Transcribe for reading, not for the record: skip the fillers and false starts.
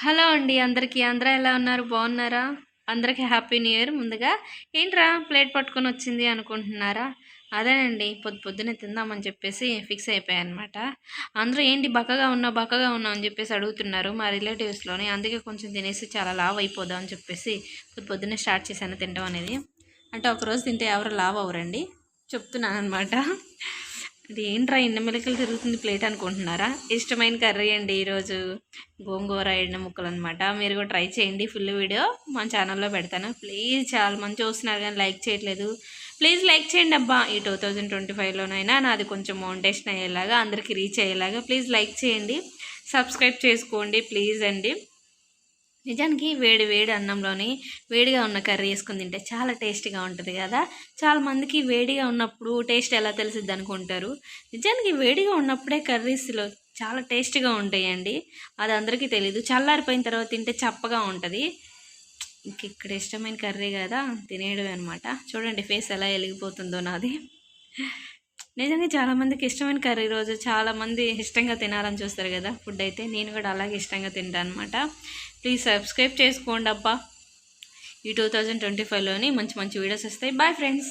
Hello అండి అందరికీ. అందరూ ఎలా ఉన్నారు? బాగున్నారా? అందరికీ హ్యాపీ న్యూ ఇయర్. ముందుగా ఏంట్రా ప్లేట్ పట్టుకొని వచ్చింది అనుకుంటున్నారా? అదేనండి, పొద్దున్నే తిందామని చెప్పేసి ఫిక్స్ అయిపోయాయన్నమాట. అందరూ ఏంటి బక్కగా ఉన్నావు బక్కగా ఉన్నావు అని చెప్పేసి అడుగుతున్నారు మా రిలేటివ్స్లోని. అందుకే కొంచెం తినేసి చాలా లావ్ అయిపోదాం అని చెప్పేసి పొద్దున్నే స్టార్ట్ చేశాను తినడం అనేది. అంటే ఒకరోజు తింటే ఎవరు లావ్ అవ్వరండి, చెప్తున్నాను అనమాట. అది ఏంట్రా ఇన్ని మెలికలు తిరుగుతుంది ప్లేట్ అనుకుంటున్నారా? ఇష్టమైన కర్రీ అండి ఈరోజు, గోంగూర ఎండు ముక్కలు అనమాట. మీరు కూడా ట్రై చేయండి. ఫుల్ వీడియో మన ఛానల్లో పెడతాను. ప్లీజ్, చాలా మంది చూస్తున్నారు కానీ లైక్ చేయట్లేదు. ప్లీజ్ లైక్ చేయండి అబ్బా. ఈ 2025లోనైనా నాది కొంచెం మౌంటేషన్ అయ్యేలాగా, అందరికీ రీచ్ అయ్యేలాగా ప్లీజ్ లైక్ చేయండి, సబ్స్క్రైబ్ చేసుకోండి ప్లీజ్ అండి. నిజానికి వేడి వేడి అన్నంలోని వేడిగా ఉన్న కర్రీ వేసుకుని తింటే చాలా టేస్టీగా ఉంటుంది కదా. చాలామందికి వేడిగా ఉన్నప్పుడు టేస్ట్ ఎలా తెలిసిద్ది అనుకుంటారు. నిజానికి వేడిగా ఉన్నప్పుడే కర్రీస్లో చాలా టేస్టీగా ఉంటాయండి. అది అందరికీ తెలీదు. చల్లారిపోయిన తర్వాత తింటే చప్పగా ఉంటుంది. ఇంక ఇక్కడ ఇష్టమైన కర్రీ కదా, తినేయడమే అనమాట. చూడండి ఫేస్ ఎలా వెలిగిపోతుందో నాది. నిజంగా చాలామందికి ఇష్టమైన కర్రీ రోజు చాలామంది ఇష్టంగా తినాలని చూస్తారు కదా ఫుడ్. అయితే నేను కూడా అలాగే ఇష్టంగా తింటాను అనమాట. ప్లీజ్ సబ్స్క్రైబ్ చేసుకోండి అబ్బా. ఈ 2025లోని మంచి మంచి వీడియోస్ వస్తాయి. Bye friends.